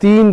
3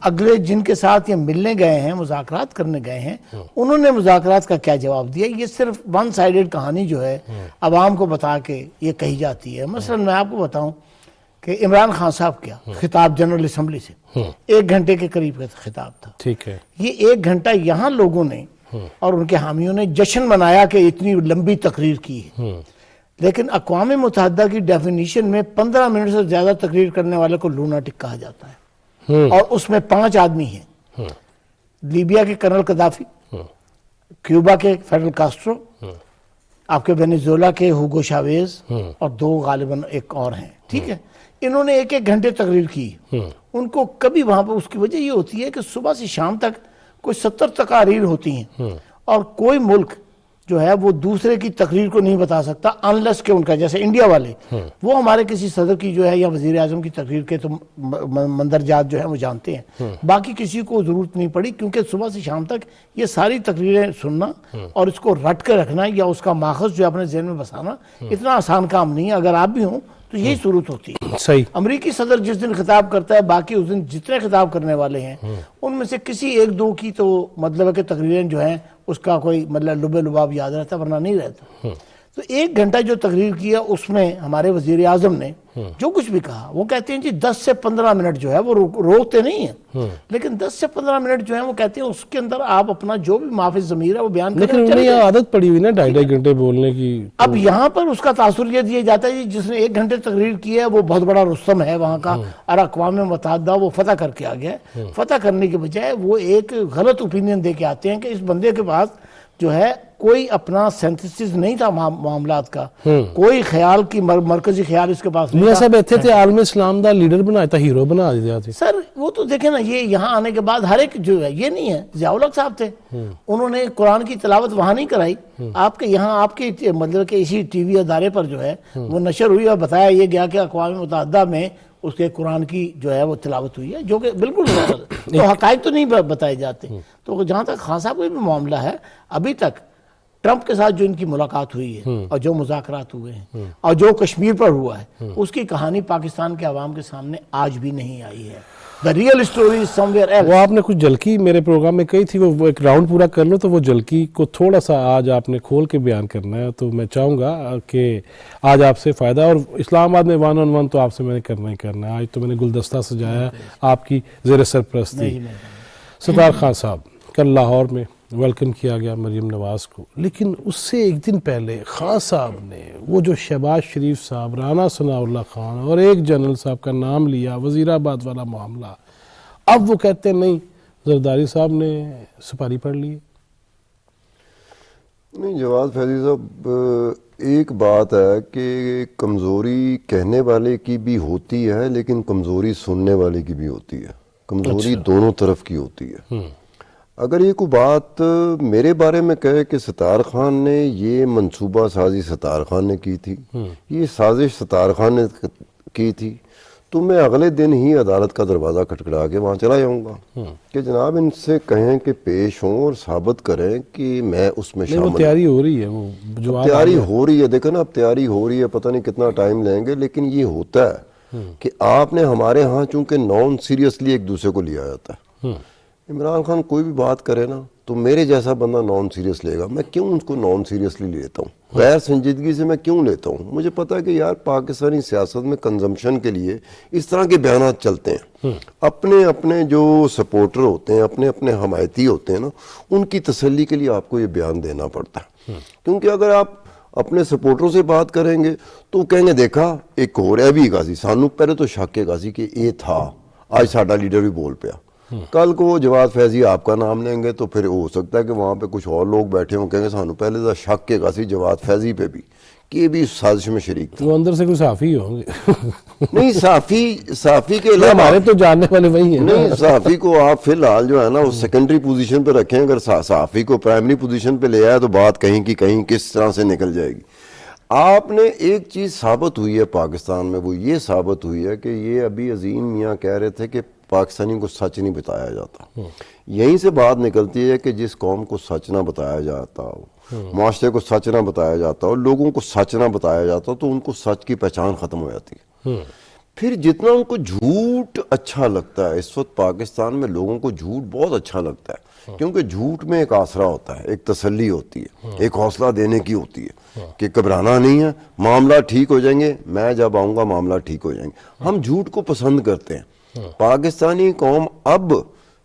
اگلے جن کے ساتھ یہ ملنے گئے ہیں، مذاکرات کرنے گئے ہیں، انہوں نے مذاکرات کا کیا جواب دیا؟ یہ صرف ون سائیڈڈ کہانی جو ہے عوام کو بتا کے یہ کہی جاتی ہے. مثلا میں آپ کو بتاؤں کہ عمران خان صاحب کیا خطاب جنرل اسمبلی سے 1 گھنٹے کے قریب کا خطاب تھا. ٹھیک ہے. یہ 1 گھنٹہ یہاں لوگوں نے اور ان کے حامیوں نے جشن منایا کہ اتنی لمبی تقریر کی ہے، لیکن اقوام متحدہ کی ڈیفینیشن میں 15 منٹ سے زیادہ تقریر کرنے والے کو لوناٹک کہا جاتا ہے، اور اس میں 5 آدمی ہیں. لیبیا کے کرنل قذافی، کیوبا کے فیڈل کاسٹرو، آپ کے وینیزویلا کے ہوگو شاویز، اور 2 غالباً ایک اور ہیں. ٹھیک ہے، انہوں نے 1 گھنٹے تقریر کی. ان کو کبھی وہاں پہ، اس کی وجہ یہ ہوتی ہے کہ صبح سے شام تک کوئی 70 تقاریر ہوتی ہیں، اور کوئی ملک جو ہے وہ دوسرے کی تقریر کو نہیں بتا سکتا انلیس کہ ان کا، جیسے انڈیا والے، وہ ہمارے کسی صدر کی جو ہے یا وزیر اعظم کی تقریر کے تو مندرجات جو ہیں وہ جانتے ہیں. باقی کسی کو ضرورت نہیں پڑی، کیونکہ صبح سے شام تک یہ ساری تقریریں سننا اور اس کو رٹ کے رکھنا یا اس کا ماخذ جو اپنے ذہن میں بسانا اتنا آسان کام نہیں ہے. اگر آپ بھی ہوں تو یہی صورت ہوتی ہے. صحیح. امریکی صدر جس دن خطاب کرتا ہے، باقی اس دن جتنے خطاب کرنے والے ہیں ان میں سے کسی 1-2 کی تو مطلب ہے کہ تقریریں جو ہیں اس کا کوئی مطلب لبے لباب یاد رہتا، ورنہ نہیں رہتا. تو 1 گھنٹہ جو تقریر کیا اس میں ہمارے وزیر اعظم نے جو کچھ بھی کہا، وہ کہتے ہیں جی 10 سے 15 منٹ جو ہے وہ روکتے نہیں ہیں، لیکن 10 سے 15 منٹ جو ہیں وہ کہتے ہیں اس کے اندر آپ اپنا جو بھی ما فی الضمیر ہے وہ بیان کریں. لیکن انہیں یہ عادت پڑی ہوئی نا 2.5 گھنٹے بولنے کی. اب یہاں پر اس کا تاثر یہ دیا جاتا ہے جس نے 1 گھنٹے تقریر کی ہے وہ بہت بڑا رستم ہے وہاں کا، اور اقوام متحدہ وہ فتح کر کے آ گیا. فتح کرنے کے بجائے وہ ایک غلط اوپینین دے کے آتے ہیں کہ اس بندے کے پاس جو ہے کوئی اپنا سینتھسس نہیں تھا معاملات کا، کوئی خیال کی مرکزی خیال اس کے پاس نہیں میاں تھا. صاحب ایتھے تے عالم اسلام دا لیڈر بنایا تھا، ہیرو بنا دیا تھا. سر وہ تو دیکھیں نا، یہ یہاں آنے کے بعد ہر ایک جو ہے، یہ نہیں ہے ضیاء الحق صاحب تھے، انہوں نے قرآن کی تلاوت وہاں نہیں کرائی. آپ کے یہاں آپ کے مطلب کہ اسی ٹی وی ادارے پر جو ہے وہ نشر ہوئی اور بتایا یہ گیا کہ اقوام متحدہ میں اس کے قرآن کی جو ہے وہ تلاوت ہوئی ہے، جو کہ بالکل تو حقائق تو نہیں بتائے جاتے. تو جہاں تک خان صاحب کا بھی معاملہ ہے، ابھی تک ٹرمپ کے ساتھ جو ان کی ملاقات ہوئی ہے اور جو مذاکرات ہوئے ہیں اور جو کشمیر پر ہوا ہے، اس کی کہانی پاکستان کے عوام کے سامنے آج بھی نہیں آئی ہے. The real story is somewhere else. وہ آپ نے کچھ جھلکی میرے پروگرام میں کہی تھی، وہ ایک راؤنڈ پورا کر لو تو وہ جھلکی کو تھوڑا سا آج آپ نے کھول کے بیان کرنا ہے. تو میں چاہوں گا کہ آج آپ سے فائدہ، اور اسلام آباد میں 1 on 1 تو آپ سے میں نے کرنا ہی کرنا ہے. آج تو میں نے گلدستہ سجایا آپ کی زیر سرپرستی. ستار خان صاحب، کل لاہور میں ویلکم کیا گیا مریم نواز کو، لیکن اس سے 1 دن پہلے خان صاحب نے وہ جو شہباز شریف صاحب، رانا ثناء اللہ خان اور ایک جنرل صاحب کا نام لیا، وزیر آباد والا معاملہ، اب وہ کہتے ہیں نہیں زرداری صاحب نے سپاری پڑھ لی. نہیں جواد فیضی صاحب، ایک بات ہے کہ کمزوری کہنے والے کی بھی ہوتی ہے لیکن کمزوری سننے والے کی بھی ہوتی ہے. کمزوری دونوں طرف کی ہوتی ہے. اگر یہ کوئی بات میرے بارے میں کہے کہ ستار خان نے یہ منصوبہ سازی ستار خان نے کی تھی، یہ سازش ستار خان نے کی تھی، تو میں اگلے دن ہی عدالت کا دروازہ کھٹکھٹا کے وہاں چلا جاؤں گا کہ جناب ان سے کہیں کہ پیش ہوں اور ثابت کریں کہ میں اس میں شامل ہوں. تیاری ہو رہی ہے، وہ تیاری ہو رہی ہے. دیکھیں نا، اب تیاری ہو رہی ہے، پتہ نہیں کتنا ٹائم لیں گے، لیکن یہ ہوتا ہے کہ آپ نے ہمارے ہاں چونکہ نان سیریسلی ایک دوسرے کو لیا جاتا ہے. عمران خان کوئی بھی بات کرے نا تو میرے جیسا بندہ نان سیریس لے گا. میں کیوں اس کو نان سیریسلی لیتا ہوں؟ غیر سنجیدگی سے میں کیوں لیتا ہوں؟ مجھے پتا ہے کہ یار پاکستانی سیاست میں کنزمپشن کے لیے اس طرح کے بیانات چلتے ہیں. اپنے اپنے جو سپورٹر ہوتے ہیں، اپنے اپنے حمایتی ہوتے ہیں نا، ان کی تسلی کے لیے آپ کو یہ بیان دینا پڑتا ہے. کیونکہ اگر آپ اپنے سپورٹروں سے بات کریں گے تو کہیں گے دیکھا ایک ہو رہا بھی غازی، سانو پہلے تو شک ہے غازی کہ یہ تھا، آج ساڈا لیڈر بھی بول پیا. کل کو جواد فیضی آپ کا نام لیں گے تو پھر ہو سکتا ہے کہ وہاں پہ کچھ اور لوگ بیٹھے ہوں، کہیں گے سانو پہلے تو شک ہے غازی جواد فیضی پہ بھی کہ یہ بھی اس سازش میں شریک تھا. وہ اندر سے کوئی صحافی ہوں گے. نہیں، صحافی کے علاوہ ہمارے تو جاننے والے وہی ہیں. نہیں، صحافی کو آپ فی الحال جو ہے نا وہ سیکنڈری پوزیشن پہ رکھیں. اگر صحافی کو پرائمری پوزیشن پہ لے آئے تو بات کہیں کی کہیں کس طرح سے نکل جائے گی. آپ نے ایک چیز ثابت ہوئی ہے پاکستان میں، وہ یہ ثابت ہوئی ہے کہ یہ ابھی عظیم میاں کہہ رہے تھے کہ پاکستانی کو سچ نہیں بتایا جاتا. یہیں سے بات نکلتی ہے کہ جس قوم کو سچ نہ بتایا جاتا ہو، معاشرے کو سچ نہ بتایا جاتا ہو، لوگوں کو سچ نہ بتایا جاتا ہو، تو ان کو سچ کی پہچان ختم ہو جاتی ہے. پھر جتنا ان کو جھوٹ اچھا لگتا ہے، اس وقت پاکستان میں لوگوں کو جھوٹ بہت اچھا لگتا ہے، کیونکہ جھوٹ میں ایک آسرا ہوتا ہے، ایک تسلی ہوتی ہے، ایک حوصلہ دینے کی ہوتی ہے کہ گھبرانا نہیں ہے، معاملہ ٹھیک ہو جائیں گے، میں جب آؤں گا معاملہ ٹھیک ہو جائیں گے۔ ہم جھوٹ کو پسند کرتے ہیں۔ پاکستانی قوم اب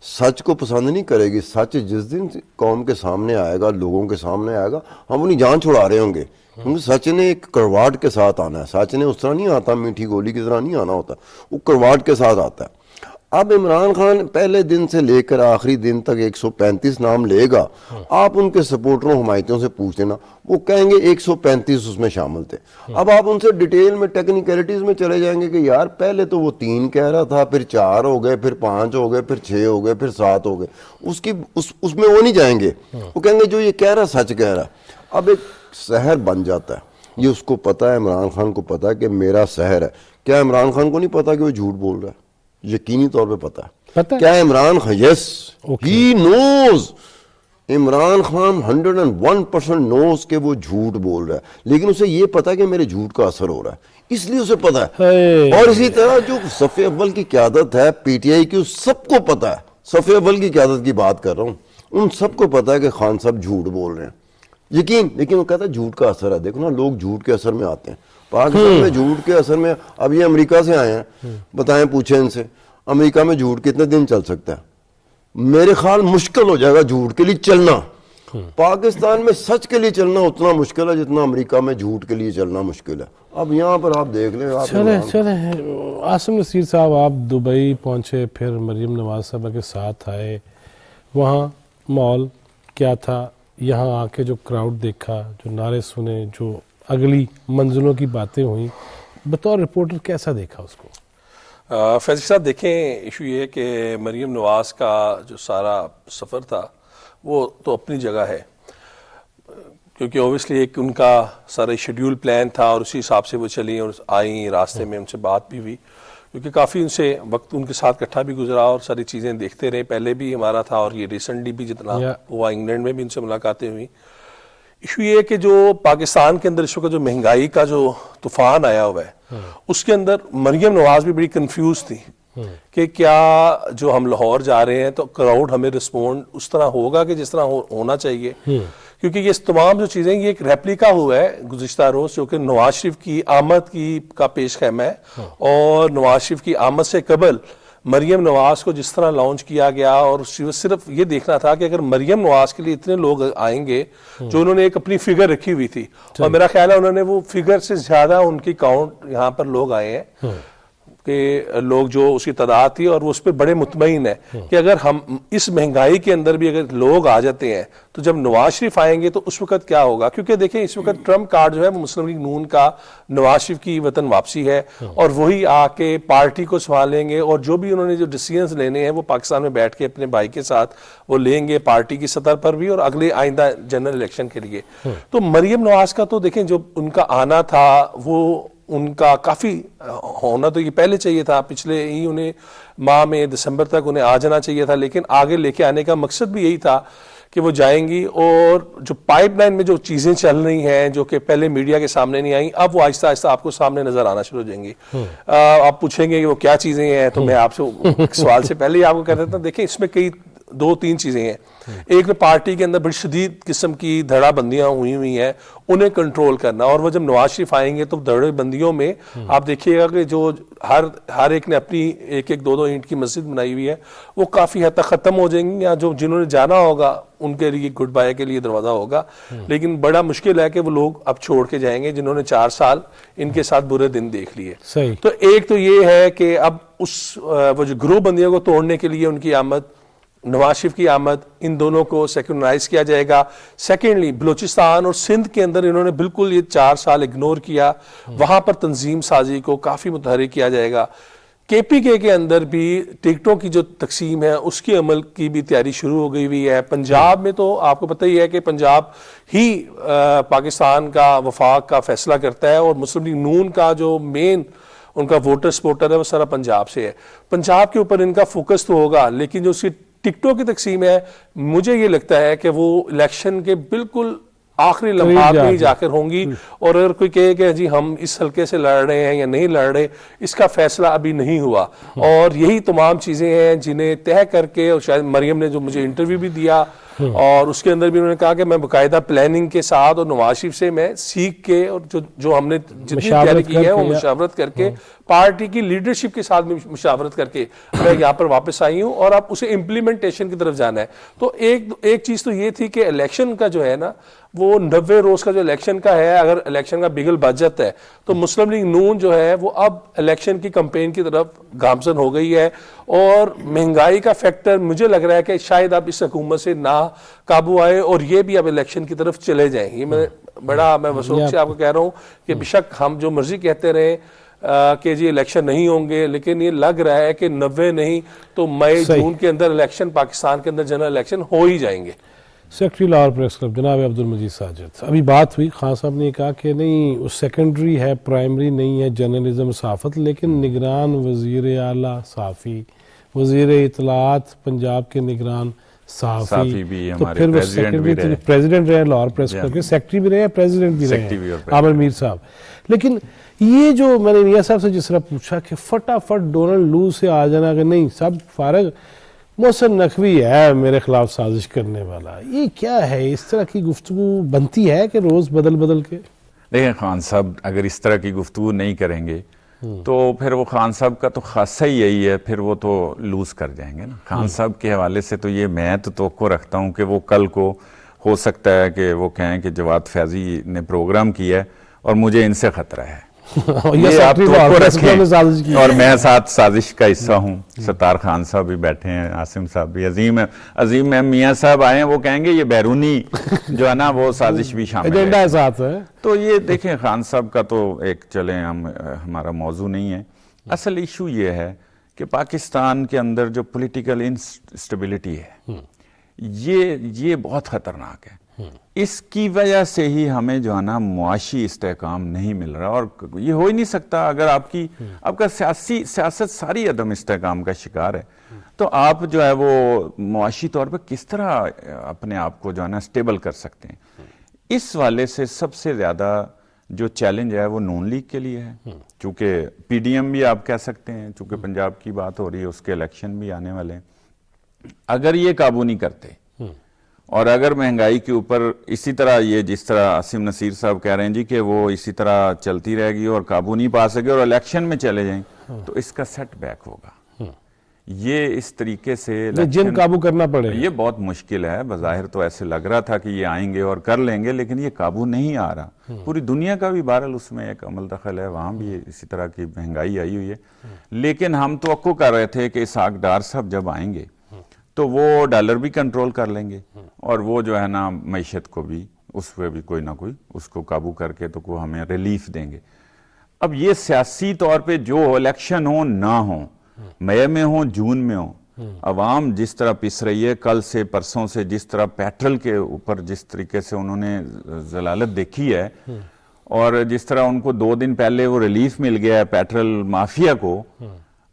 سچ کو پسند نہیں کرے گی۔ سچ جس دن قوم کے سامنے آئے گا، لوگوں کے سامنے آئے گا، ہم انہیں جان چھڑا رہے ہوں گے، کیونکہ سچ نے ایک کرواٹ کے ساتھ آنا ہے۔ سچ نے اس طرح نہیں آتا، میٹھی گولی کی طرح نہیں آنا ہوتا، وہ کرواٹ کے ساتھ آتا ہے۔ اب عمران خان پہلے دن سے لے کر آخری دن تک 135 نام لے گا۔ آپ ان کے سپورٹروں حمایتوں سے پوچھ لینا، وہ کہیں گے 135 اس میں شامل تھے۔ اب آپ ان سے ڈیٹیل میں ٹیکنیکلٹیز میں چلے جائیں گے کہ یار پہلے تو وہ 3 کہہ رہا تھا، پھر 4 ہو گئے، پھر 5 ہو گئے، پھر 6 ہو گئے، پھر 7 ہو گئے۔ اس میں وہ نہیں جائیں گے، وہ کہیں گے جو یہ کہہ رہا سچ کہہ رہا۔ اب ایک سحر بن جاتا ہے، یہ اس کو پتا ہے، عمران خان کو پتا ہے کہ میرا سحر ہے۔ کیا عمران خان کو نہیں پتا کہ وہ جھوٹ بول رہا ہے؟ یقینی طور پہ پتا ہے۔ کیا عمران خان، یس ہی نوز، عمران خان 101% نوز کہ وہ جھوٹ بول رہا ہے، لیکن اسے یہ پتا ہے کہ میرے جھوٹ کا اثر ہو رہا ہے، اس لیے اسے پتا ہے۔ اور اسی طرح جو صف اول کی قیادت ہے پی ٹی آئی کی، اس سب کو پتا ہے، صف اول کی قیادت کی بات کر رہا ہوں، ان سب کو پتا ہے کہ خان صاحب جھوٹ بول رہے ہیں، یقین۔ لیکن وہ کہتا ہے جھوٹ کا اثر ہے۔ دیکھو نا، لوگ جھوٹ کے اثر میں آتے ہیں۔ پاکستان میں جھوٹ کے اثر میں، اب یہ امریکہ سے آئے ہیں، بتائیں، پوچھیں ان سے امریکہ میں جھوٹ کتنے دن چل سکتا ہے؟ میرے خیال مشکل ہو جائے گا جھوٹ کے لیے چلنا۔ پاکستان میں سچ کے لیے چلنا اتنا مشکل ہے جتنا امریکہ میں جھوٹ کے لیے چلنا مشکل ہے۔ اب یہاں پر آپ دیکھ لیں۔ چلیں عاصم نصیر صاحب، آپ دبئی پہنچے، پھر مریم نواز صاحبہ کے ساتھ آئے، وہاں ماحول کیا تھا؟ یہاں آ کے جو کراؤڈ دیکھا، جو نعرے سنے، جو اگلی منزلوں کی باتیں ہوئیں، بطور رپورٹر کیسا دیکھا اس کو؟ فیضی صاحب دیکھیں، ایشو یہ ہے کہ مریم نواز کا جو سارا سفر تھا وہ تو اپنی جگہ ہے، کیونکہ اوبیسلی ایک ان کا سارا شیڈیول پلان تھا اور اسی حساب سے وہ چلیں اور آئیں، راستے میں ان سے بات بھی ہوئی، کیونکہ کافی ان سے وقت ان کے ساتھ اکٹھا بھی گزرا اور ساری چیزیں دیکھتے رہے۔ پہلے بھی ہمارا تھا اور یہ ریسنٹلی بھی جتنا ہوا، انگلینڈ میں بھی ان سے ملاقاتیں ہوئی۔ ایشو یہ ہے کہ جو پاکستان کے اندر اس وقت جو مہنگائی کا جو طوفان آیا ہوا ہے، اس کے اندر مریم نواز بھی بڑی کنفیوز تھی کہ کیا جو ہم لاہور جا رہے ہیں تو کراؤڈ ہمیں رسپونڈ اس طرح ہوگا کہ جس طرح ہونا چاہیے، کیونکہ یہ تمام جو چیزیں، یہ ایک ریپلیکا ہوا ہے گزشتہ روز، جو کہ نواز شریف کی آمد کا پیش خیمہ ہے، اور نواز شریف کی آمد سے قبل مریم نواز کو جس طرح لانچ کیا گیا، اور صرف یہ دیکھنا تھا کہ اگر مریم نواز کے لیے اتنے لوگ آئیں گے، جو انہوں نے ایک اپنی فگر رکھی ہوئی تھی، اور میرا خیال ہے انہوں نے وہ فگر سے زیادہ ان کی کاؤنٹ یہاں پر لوگ آئے ہیں، کہ لوگ جو اس کی تعداد تھی، اور وہ اس پہ بڑے مطمئن ہے کہ اگر ہم اس مہنگائی کے اندر بھی اگر لوگ آ جاتے ہیں تو جب نواز شریف آئیں گے تو اس وقت کیا ہوگا؟ کیونکہ دیکھیں اس وقت ٹرمپ کارڈ جو ہے وہ مسلم لیگ نون کا نواز شریف کی وطن واپسی ہے، اور وہی آ کے پارٹی کو سنبھالیں گے، اور جو بھی انہوں نے جو ڈیسیژنز لینے ہیں وہ پاکستان میں بیٹھ کے اپنے بھائی کے ساتھ وہ لیں گے، پارٹی کی سطح پر بھی اور اگلے آئندہ جنرل الیکشن کے لیے۔ تو مریم نواز کا تو دیکھیں جو ان کا آنا تھا وہ ان کا کافی ہونا تو یہ پہلے چاہیے تھا، پچھلے ہی انہیں ماہ میں دسمبر تک انہیں آ جانا چاہیے تھا، لیکن آگے لے کے آنے کا مقصد بھی یہی تھا کہ وہ جائیں گی، اور جو پائپ لائن میں جو چیزیں چل رہی ہیں جو کہ پہلے میڈیا کے سامنے نہیں آئیں، اب وہ آہستہ آہستہ آپ کو سامنے نظر آنا شروع ہو جائیں گی۔ آپ پوچھیں گے کہ وہ کیا چیزیں ہیں، تو میں آپ سے ایک سوال سے پہلے ہی آپ کو کہہ دیتا ہوں، دیکھیں اس میں کئی 2-3 چیزیں ہیں۔ ایک میں پارٹی کے اندر بڑی شدید قسم کی دھڑا بندیاں ہوئی ہیں، انہیں کنٹرول کرنا، اور وہ جب نواز شریف آئیں گے تو دھڑے بندیوں میں آپ دیکھیے گا کہ جو ہر ایک نے اپنی 1-2 اینٹ کی مسجد بنائی ہوئی ہے، وہ کافی حد تک ختم ہو جائیں گی، یا جو جنہوں نے جانا ہوگا ان کے لیے گڈ بائے کے لیے دروازہ ہوگا، لیکن بڑا مشکل ہے کہ وہ لوگ اب چھوڑ کے جائیں گے جنہوں نے 4 سال ان کے ساتھ برے دن دیکھ لیے۔ تو ایک تو یہ ہے کہ اب وہ جو گروہ بندیوں کو توڑنے کے لیے ان کی آمد، نواز شریف کی آمد، ان دونوں کو سیکولرائز کیا جائے گا۔ سیکنڈلی بلوچستان اور سندھ کے اندر انہوں نے بالکل یہ 4 سال اگنور کیا، وہاں پر تنظیم سازی کو کافی متحرک کیا جائے گا۔ کے پی کے اندر بھی ٹکٹوں کی جو تقسیم ہے اس کی عمل کی بھی تیاری شروع ہو گئی ہوئی ہے۔ پنجاب میں تو آپ کو پتہ ہی ہے کہ پنجاب ہی پاکستان کا وفاق کا فیصلہ کرتا ہے، اور مسلم لیگ نون کا جو مین ان کا ووٹر سپورٹر ہے وہ سارا پنجاب سے ہے۔ پنجاب کے اوپر ان کا فوکس تو ہوگا، لیکن جو اس کی ٹکٹوں کی تقسیم ہے، مجھے یہ لگتا ہے کہ وہ الیکشن کے بالکل آخری لمحات میں ہی جا کر ہوں گی. اور اگر کوئی کہے کہ جی ہم اس حلقے سے لڑ رہے ہیں یا نہیں لڑ رہے, اس کا فیصلہ ابھی نہیں ہوا. اور یہی تمام چیزیں ہیں جنہیں طے کر کے, اور شاید مریم نے جو مجھے انٹرویو بھی دیا اور اس کے اندر بھی انہوں نے کہا کہ میں باقاعدہ پلاننگ کے ساتھ اور نواز شریف سے میں سیکھ کے, اور جو ہم نے جتنی تیاری کی ہے وہ مشاورت کر کے, پارٹی کی لیڈرشپ کے ساتھ بھی مشاورت کر کے میں یہاں پر واپس آئی ہوں, اور اب اسے امپلیمنٹیشن کی طرف جانا ہے. تو ایک چیز تو یہ تھی کہ الیکشن کا جو ہے نا, وہ 90 روز کا جو الیکشن کا ہے, اگر الیکشن کا بگل بچ جاتا ہے تو مسلم لیگ نون جو ہے وہ اب الیکشن کی کمپین کی طرف گامزن ہو گئی ہے. اور مہنگائی کا فیکٹر مجھے لگ رہا ہے کہ شاید اب اس حکومت سے نہ قابو آئے, اور یہ بھی اب الیکشن کی طرف چلے جائیں. یہ میں وثوق سے آپ کو کہہ رہا ہوں کہ بے شک ہم جو مرضی کہتے رہے کہ جی الیکشن نہیں ہوں گے, لیکن یہ لگ رہا ہے کہ 90 نہیں تو مئی جون کے اندر الیکشن, پاکستان کے اندر جنرل الیکشن ہو ہی جائیں گے. سیکرٹری لاہور پریس کلب جناب عبدالمجید ساجد, ابھی بات ہوئی, خان صاحب نے کہا کہ نہیں وہ سیکنڈری ہے, پرائمری نہیں ہے جرنلزم صحافت, لیکن نگران وزیر اعلیٰ صحافی, وزیر اطلاعات پنجاب کے نگران صحافی بھی, تو پھر وہ سیکنڈری پریزیڈنٹ رہے لاہور پریس کلب کے, سیکرٹری بھی رہے, پریزیڈنٹ بھی رہے عامر میر صاحب. لیکن یہ جو میں نے میاں صاحب سے جس طرح پوچھا کہ فٹافٹ ڈونلڈ لو سے آ جانا کہ نہیں سب فارغ, محسن نقوی ہے میرے خلاف سازش کرنے والا, یہ کیا ہے؟ اس طرح کی گفتگو بنتی ہے کہ روز بدل کے؟ دیکھیں خان صاحب اگر اس طرح کی گفتگو نہیں کریں گے تو پھر وہ خان صاحب کا تو خاصہ ہی یہی ہے, پھر وہ تو لوز کر جائیں گے نا. خان صاحب کے حوالے سے تو یہ میں تو توقع رکھتا ہوں کہ وہ کل کو ہو سکتا ہے کہ وہ کہیں کہ جواد فیضی نے پروگرام کیا ہے اور مجھے ان سے خطرہ ہے. یہ آپ توقع رکھیں, اور میں ساتھ سازش کا حصہ ہوں. ستار خان صاحب بھی بیٹھے ہیں, عاصم صاحب بھی, عظیم میاں صاحب آئے ہیں, وہ کہیں گے یہ بیرونی جو ہے نا وہ سازش بھی شامل ہے. تو یہ دیکھیں خان صاحب کا تو ایک چلیں ہمارا موضوع نہیں ہے. اصل ایشو یہ ہے کہ پاکستان کے اندر جو پولیٹیکل انسٹیبلٹی ہے یہ بہت خطرناک ہے. اس کی وجہ سے ہی ہمیں جو ہے نا معاشی استحکام نہیں مل رہا, اور یہ ہو ہی نہیں سکتا اگر آپ کا سیاست ساری عدم استحکام کا شکار ہے, تو آپ جو ہے وہ معاشی طور پہ کس طرح اپنے آپ کو جو ہے نا اسٹیبل کر سکتے ہیں. اس والے سے سب سے زیادہ جو چیلنج ہے وہ نون لیگ کے لیے ہے, چونکہ پی ڈی ایم بھی آپ کہہ سکتے ہیں, چونکہ پنجاب کی بات ہو رہی ہے, اس کے الیکشن بھی آنے والے ہیں. اگر یہ قابو نہیں کرتے اور اگر مہنگائی کے اوپر اسی طرح یہ جس طرح عاصم نصیر صاحب کہہ رہے ہیں جی کہ وہ اسی طرح چلتی رہے گی اور قابو نہیں پا سکے اور الیکشن میں چلے جائیں تو اس کا سیٹ بیک ہوگا. یہ اس طریقے سے جن قابو کرنا پڑے, یہ بہت مشکل ہے. بظاہر تو ایسے لگ رہا تھا کہ یہ آئیں گے اور کر لیں گے, لیکن یہ قابو نہیں آ رہا. پوری دنیا کا بھی بہرحال اس میں ایک عمل دخل ہے, وہاں بھی اسی طرح کی مہنگائی آئی ہوئی ہے. لیکن ہم توقع کر رہے تھے کہ اسحاق ڈار صاحب جب آئیں گے تو وہ ڈالر بھی کنٹرول کر لیں گے, اور وہ جو ہے نا معیشت کو بھی اس پہ بھی کوئی نہ کوئی اس کو قابو کر کے تو کو ہمیں ریلیف دیں گے. اب یہ سیاسی طور پہ جو الیکشن ہو نہ ہو, مئی میں ہو جون میں ہو, عوام جس طرح پس رہی ہے کل سے پرسوں سے, جس طرح پیٹرول کے اوپر جس طریقے سے انہوں نے ضلالت دیکھی ہے, اور جس طرح ان کو 2 دن پہلے وہ ریلیف مل گیا ہے پیٹرول مافیا کو,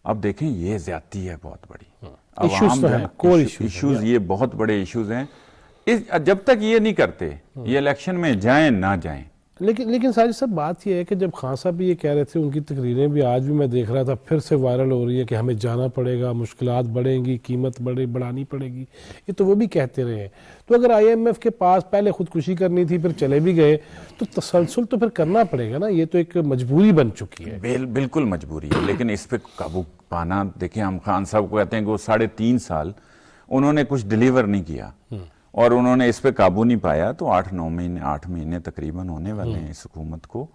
اب دیکھیں یہ زیادتی ہے بہت بڑی. ایشوز یہ بہت بڑے ایشوز ہیں. جب تک یہ نہیں کرتے یہ الیکشن میں جائیں نہ جائیں. لیکن ساجد صاحب بات یہ ہے کہ جب خان صاحب بھی یہ کہہ رہے تھے, ان کی تقریریں بھی آج بھی میں دیکھ رہا تھا پھر سے وائرل ہو رہی ہے کہ ہمیں جانا پڑے گا, مشکلات بڑھیں گی, قیمت بڑھانی پڑے گی, یہ تو وہ بھی کہتے رہے ہیں. تو اگر آئی ایم ایف کے پاس پہلے خودکشی کرنی تھی پھر چلے بھی گئے تو تسلسل تو پھر کرنا پڑے گا نا, یہ تو ایک مجبوری بن چکی ہے. بالکل مجبوری ہے, لیکن اس پہ قابو پانا, دیکھیں ہم خان صاحب کو کہتے ہیں کہ وہ 3.5 سال انہوں نے کچھ ڈیلیور نہیں کیا اور انہوں نے اس پہ قابو نہیں پایا, تو 8 مہینے تقریباً ہونے والے ہیں اس حکومت کو,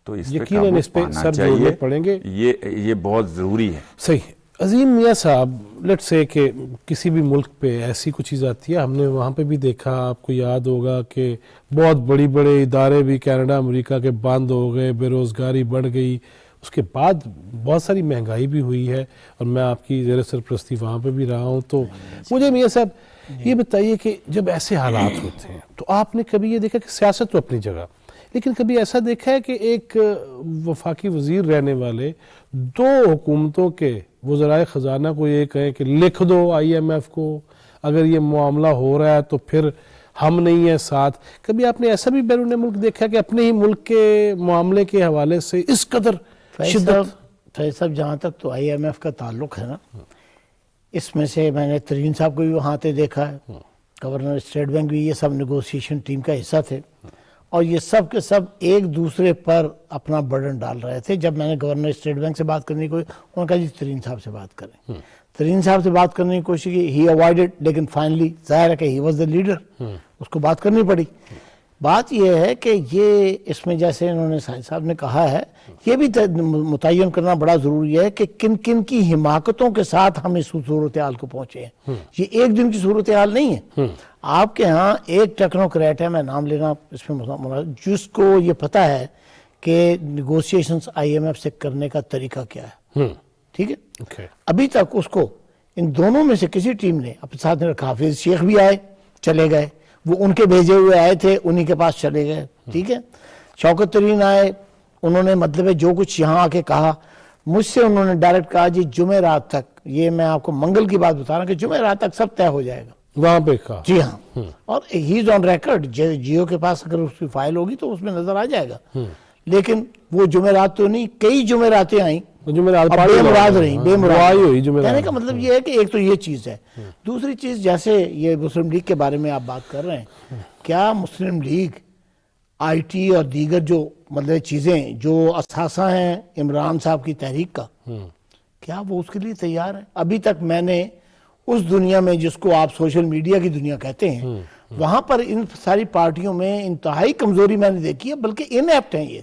تو اس پہ قابو پانا چاہیے, پڑیں گے. یہ بہت ضروری ہے. صحیح. عظیم میاں صاحب, لیٹ سے کہ کسی بھی ملک پہ ایسی کوئی چیز آتی ہے, ہم نے وہاں پہ بھی دیکھا, آپ کو یاد ہوگا کہ بہت بڑے ادارے بھی کینیڈا امریکہ کے بند ہو گئے, بے روزگاری بڑھ گئی, اس کے بعد بہت ساری مہنگائی بھی ہوئی ہے, اور میں آپ کی زیر سرپرستی وہاں پہ بھی رہا ہوں. تو مجھے میاں صاحب یہ بتائیے کہ جب ایسے حالات ہوتے ہیں تو آپ نے کبھی یہ دیکھا کہ سیاست تو اپنی جگہ, لیکن کبھی ایسا دیکھا ہے کہ ایک وفاقی وزیر رہنے والے 2 حکومتوں کے وزرائے خزانہ کو یہ کہیں کہ لکھ دو آئی ایم ایف کو, اگر یہ معاملہ ہو رہا ہے تو پھر ہم نہیں ہیں ساتھ. کبھی آپ نے ایسا بھی بیرون ملک دیکھا کہ اپنے ہی ملک کے معاملے کے حوالے سے اس قدر شدت؟ فیض صاحب جہاں تک تو IMF کا تعلق ہے نا، اس میں سے میں نے ترین صاحب کو بھی وہاں تے دیکھا ہے، گورنر اسٹیٹ بینک بھی، یہ سب نیگوسیشن ٹیم کا حصہ تھے، اور یہ سب کے سب ایک دوسرے پر اپنا برڈن ڈال رہے تھے. جب میں نے گورنر اسٹیٹ بینک سے بات کرنے کی کوئی، انہوں نے کہا جی ترین صاحب سے بات کریں. ترین صاحب سے بات کرنے کی کوشش کی، ہی اوائڈڈ، لیکن فائنلی ظاہر ہے کہ ہی واز دا لیڈر، اس کو بات کرنی پڑی. بات یہ ہے کہ یہ اس میں جیسے انہوں نے ساحل صاحب نے کہا ہے، یہ بھی متعین کرنا بڑا ضروری ہے کہ کن کن کی حماقتوں کے ساتھ ہم اس صورتحال کو پہنچے ہیں. یہ ایک دن کی صورتحال نہیں ہے. آپ کے ہاں ایک ٹیکنوکریٹ ہے، میں نام لینا اس میں، جس کو یہ پتا ہے کہ نیگوسیشنز IMF سے کرنے کا طریقہ کیا ہے. ٹھیک ہے، ابھی تک اس کو ان دونوں میں سے کسی ٹیم نے اپنے ساتھ رکھا. حافظ شیخ بھی آئے چلے گئے، وہ ان کے بھیجے ہوئے آئے تھے، انہی کے پاس چلے گئے. ٹھیک ہے، شوکت ترین آئے، انہوں نے مطلب ہے جو کچھ یہاں آ کے کہا، مجھ سے انہوں نے ڈائریکٹ کہا جی جمعرات تک، یہ میں آپ کو منگل کی بات بتا رہا ہوں کہ جمعرات تک سب طے ہو جائے گا. وہاں پہ کہا جی ہاں، اور ہی از آن ریکارڈ، جیو کے پاس اگر اس کی فائل ہوگی تو اس میں نظر آ جائے گا. لیکن وہ جمعرات تو نہیں، کئی جمعراتیں آئیں، بے مراد رہی، بے مراد ہوئی. کہنے کا مطلب یہ ہے کہ ایک تو یہ چیز ہے. دوسری چیز، جیسے یہ مسلم لیگ کے بارے میں آپ بات کر رہے ہیں، کیا مسلم لیگ IT اور دیگر جو مطلب چیزیں جو اثاثہ ہیں عمران صاحب کی تحریک کا، کیا وہ اس کے لیے تیار ہے؟ ابھی تک میں نے اس دنیا میں جس کو آپ سوشل میڈیا کی دنیا کہتے ہیں، وہاں پر ان ساری پارٹیوں میں انتہائی کمزوری میں نے دیکھی ہے، بلکہ انیپٹ ہیں یہ.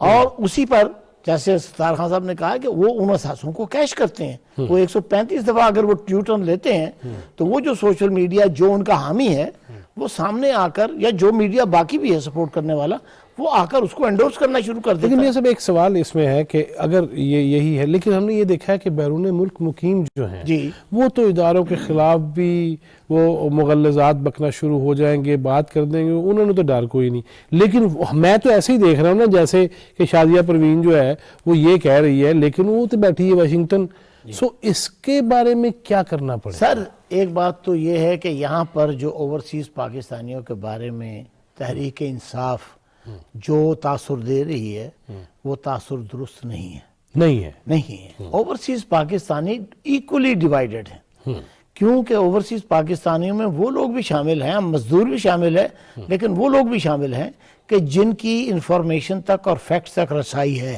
اور اسی پر جیسے ستار خان صاحب نے کہا کہ وہ ان اثاثوں کو کیش کرتے ہیں. وہ 135 دفعہ اگر وہ ٹیوٹرن لیتے ہیں تو وہ جو سوشل میڈیا جو ان کا حامی ہے وہ سامنے آ کر، یا جو میڈیا باقی بھی ہے سپورٹ کرنے والا، وہ آ کر اس کو انڈورس کرنا شروع کر دیتا ہے. لیکن یہ سب ایک سوال اس میں ہے کہ اگر یہ یہی ہے، لیکن ہم نے یہ دیکھا ہے کہ بیرون ملک مقیم جو ہیں جی، وہ تو اداروں کے خلاف بھی وہ مغلظات بکنا شروع ہو جائیں گے، بات کر دیں گے، انہوں نے تو ڈر کوئی نہیں. لیکن میں تو ایسے ہی دیکھ رہا ہوں نا، جیسے کہ شادیہ پروین جو ہے وہ یہ کہہ رہی ہے، لیکن وہ تو بیٹھی ہے واشنگٹن. سو اس کے بارے میں کیا کرنا پڑے؟ سر ایک بات تو یہ ہے کہ یہاں پر جو اوورسیز پاکستانیوں کے بارے میں تحریک انصاف جو تاثر دے رہی ہے، وہ تاثر درست نہیں ہے. اوورسیز پاکستانی ایکولی ڈیوائیڈڈ ہیں، کیونکہ اوورسیز پاکستانیوں میں وہ لوگ بھی شامل ہیں، مزدور بھی شامل ہے، لیکن وہ لوگ بھی شامل ہیں کہ جن کی انفارمیشن تک اور فیکٹس تک رسائی ہے،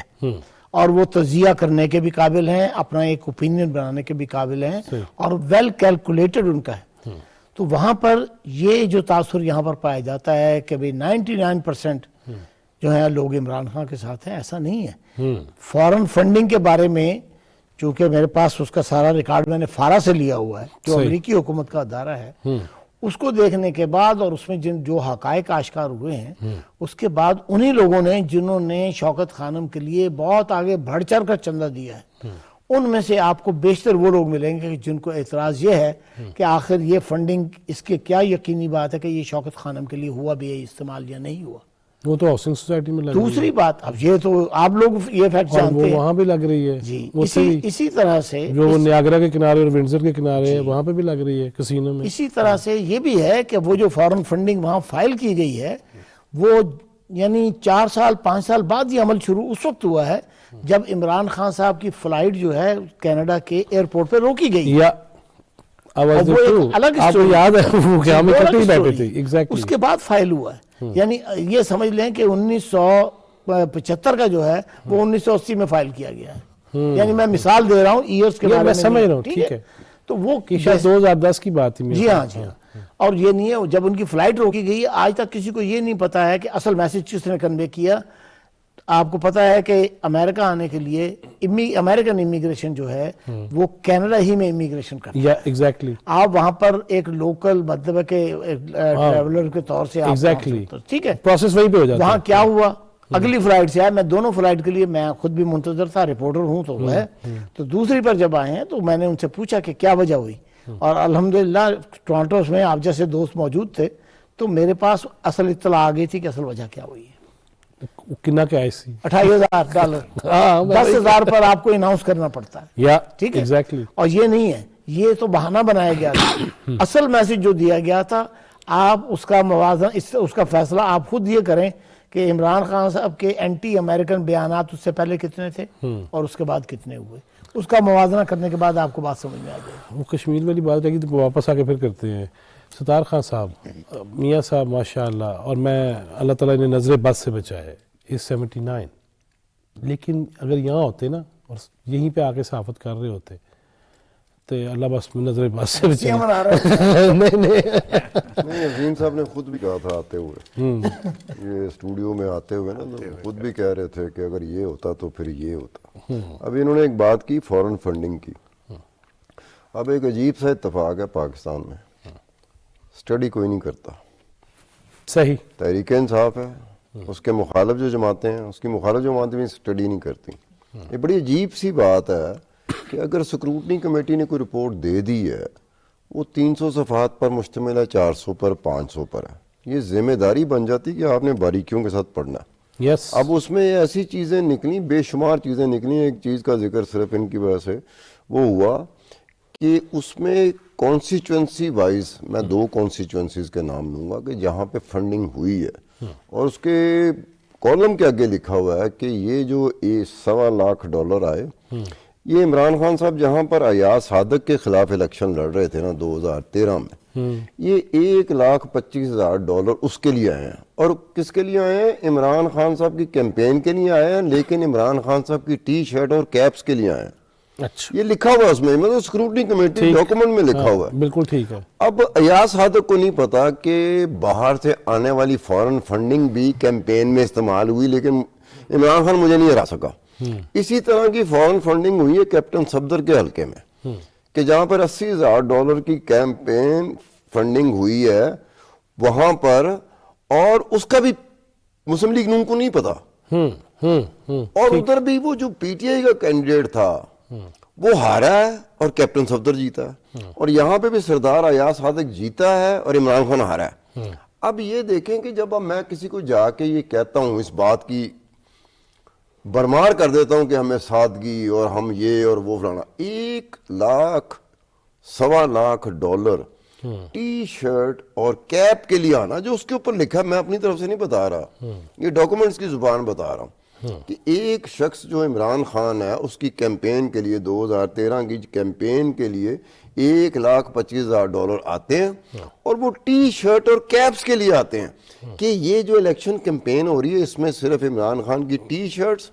اور وہ تجزیہ کرنے کے بھی قابل ہیں، اپنا ایک اوپینین بنانے کے بھی قابل ہیں، اور ویل کیلکولیٹڈ ان کا ہے. تو وہاں پر یہ جو تاثر یہاں پر پایا جاتا ہے کہ 99% جو ہے لوگ عمران خان کے ساتھ ہیں، ایسا نہیں ہے. فارن فنڈنگ کے بارے میں چونکہ میرے پاس اس کا سارا ریکارڈ میں نے فارا سے لیا ہوا ہے، جو امریکی حکومت کا ادارہ ہے، اس کو دیکھنے کے بعد اور اس میں جو حقائق آشکار ہوئے ہیں، اس کے بعد انہی لوگوں نے جنہوں نے شوکت خانم کے لیے بہت آگے بڑھ چڑھ کر چندہ دیا ہے، ان میں سے آپ کو بیشتر وہ لوگ ملیں گے جن کو اعتراض یہ ہے کہ آخر یہ فنڈنگ، اس کے کیا یقینی بات ہے کہ یہ شوکت خانم کے لیے ہوا بھی ہے استعمال یا نہیں ہوا. وہ تو ہاؤسنگ سوسائٹی میں لگ رہی ہے. دوسری بات، اب یہ تو آپ لوگ یہ فیکٹ جانتے ہیں، وہاں بھی لگ رہی ہے. جی، اسی طرح سے جو نیاگرا کے کنارے اور ونڈزر کے کنارے ہے، وہاں پہ بھی لگ رہی ہے کسینو میں. اسی طرح سے یہ بھی ہے کہ وہ جو فارن فنڈنگ وہاں فائل کی گئی ہے، وہ یعنی 4 سال 5 سال بعد یہ عمل شروع اس وقت ہوا ہے جب عمران خان صاحب کی فلائٹ جو ہے کینیڈا کے ایئرپورٹ پہ روکی گئی. یا الگ یاد ہے وہ کیا میں کٹی بیٹھے تھے ایگزیکٹلی، اس کے بعد فائل ہوا ہے. یعنی یہ سمجھ لیں کہ 1975 کا جو ہے وہ 1980 میں فائل کیا گیا ہے. یعنی میں مثال دے رہا ہوں ایئرز کے بارے میں سمجھ رہا ہوں. ٹھیک ہے، تو وہ شاید 2010 کی بات ہے. جی ہاں. اور یہ نہیں ہے، جب ان کی فلائٹ روکی گئی آج تک کسی کو یہ نہیں پتا ہے کہ اصل میسج کس نے کنوے کیا. آپ کو پتا ہے کہ امریکہ آنے کے لیے امریکن امیگریشن جو ہے وہ کینیڈا ہی میں امیگریشن کرتا ہے. ایگزیکٹلی. آپ وہاں پر ایک لوکل مطلب ہے کہ ٹریولر کے طور سے ایگزیکٹلی ٹھیک ہے، پروسیس وہی پہ ہو جاتا ہے. وہاں کیا ہوا، اگلی فلائٹ سے آئے، میں دونوں فلائٹ کے لیے میں خود بھی منتظر تھا، رپورٹر ہوں تو وہ ہے. تو دوسری پر جب آئے ہیں تو میں نے ان سے پوچھا کہ کیا وجہ ہوئی، اور الحمدللہ ٹورانٹو میں آپ جیسے دوست موجود تھے تو میرے پاس اصل اطلاع آ گئی تھی کہ اصل وجہ کیا ہوئی ہے. کنا کیا ایسی $28,000 $10,000 پر آپ کو اناؤنس کرنا پڑتا ہے. ٹھیک ہے، اور یہ نہیں ہے، یہ تو بہانہ بنایا گیا تھا. اصل میسج جو دیا گیا تھا آپ اس کا موازنہ اس کا فیصلہ آپ خود یہ کریں کہ عمران خان صاحب کے اینٹی امریکن بیانات اس سے پہلے کتنے تھے اور اس کے بعد کتنے ہوئے. اس کا موازنہ کرنے کے بعد آپ کو بات سمجھ میں آ جائے گی. وہ کشمیر والی بات ہے کہ تو واپس آ کے پھر کرتے ہیں. ستار خان صاحب, میاں صاحب ماشاءاللہ, اور میں اللہ تعالیٰ نے نظر بد سے بچائے, اس 79, لیکن اگر یہاں ہوتے نا اور یہیں پہ آ کے صحافت کر رہے ہوتے تو اللہ بس نظر بد سے بچائے. منا رہا نہیں, عظیم صاحب نے خود بھی کہا تھا آتے ہوئے, یہ اسٹوڈیو میں آتے ہوئے نا, تو خود بھی کہہ رہے تھے کہ اگر یہ ہوتا تو پھر یہ ہوتا. ابھی انہوں نے ایک بات کی فورن فنڈنگ کی. اب ایک عجیب سا اتفاق ہے پاکستان میں, اسٹڈی کوئی نہیں کرتا. صحیح, تحریک انصاف ہے, اس کے مخالف جو جماعتیں ہیں, اس کی مخالف جماعتیں بھی اسٹڈی نہیں کرتی. یہ بڑی عجیب سی بات ہے کہ اگر سکروٹنی کمیٹی نے کوئی رپورٹ دے دی ہے, وہ 300 صفحات پر مشتمل ہے, 400 پر, 500 پر ہے. یہ ذمہ داری بن جاتی کہ آپ نے باریکیوں کے ساتھ پڑھنا. یس, اب اس میں ایسی چیزیں نکلی, بے شمار چیزیں نکلی. ایک چیز کا ذکر صرف ان کی وجہ سے وہ ہوا کہ اس میں کانسٹیچوئنسی وائز, میں 2 کانسٹیچوئنسیز کے نام لوں گا کہ جہاں پہ فنڈنگ ہوئی ہے, اور اس کے کالم کے آگے لکھا ہوا ہے کہ یہ جو $1.25 لاکھ آئے, یہ عمران خان صاحب جہاں پر ایاز صادق کے خلاف الیکشن لڑ رہے تھے نا 2013 میں, یہ $1,25,000 اس کے لیے آئے ہیں. اور کس کے لیے آئے ہیں؟ عمران خان صاحب کی کیمپین کے لیے آئے ہیں, لیکن عمران خان صاحب کی ٹی شرٹ اور کیپس کے لیے آئے ہیں. اچھا, یہ لکھا ہوا اس میں, مطلب سکروٹنی کمیٹی ڈاکومنٹ میں لکھا ہوا ہے. بالکل ٹھیک ہے. اب ایاز صادق کو نہیں پتا کہ باہر سے آنے والی فورن فنڈنگ بھی کیمپین میں استعمال ہوئی, لیکن عمران خان مجھے نہیں ہرا سکا. اسی طرح کی فورن فنڈنگ ہوئی ہے کیپٹن صفدر کے حلقے میں, کہ جہاں پر $80,000 کی کیمپین فنڈنگ ہوئی ہے وہاں پر, اور اس کا بھی مسلم لیگ نون کو نہیں پتا. اور ادھر بھی وہ جو پی ٹی آئی کا کینڈیڈیٹ تھا وہ ہارا ہے اور کیپٹن صفدر جیتا ہے, اور یہاں پہ بھی سردار ایاز صادق جیتا ہے اور عمران خان ہارا ہے. اب یہ دیکھیں کہ جب اب میں کسی کو جا کے یہ کہتا ہوں, اس بات کی برمار کر دیتا ہوں کہ ہمیں سادگی اور ہم یہ اور وہ فلانا, $1.25 لاکھ ٹی شرٹ اور کیپ کے لیے آنا, جو اس کے اوپر لکھا, میں اپنی طرف سے نہیں بتا رہا, یہ ڈاکومنٹس کی زبان بتا رہا ہوں, کہ ایک شخص جو عمران خان ہے اس کی کیمپین کے لیے 2013 کی کیمپین کے لیے $1,25,000 آتے ہیں, اور وہ ٹی شرٹ اور کیپس کے لیے آتے ہیں. کہ یہ جو الیکشن کیمپین ہو رہی ہے اس میں صرف عمران خان کی ٹی شرٹس,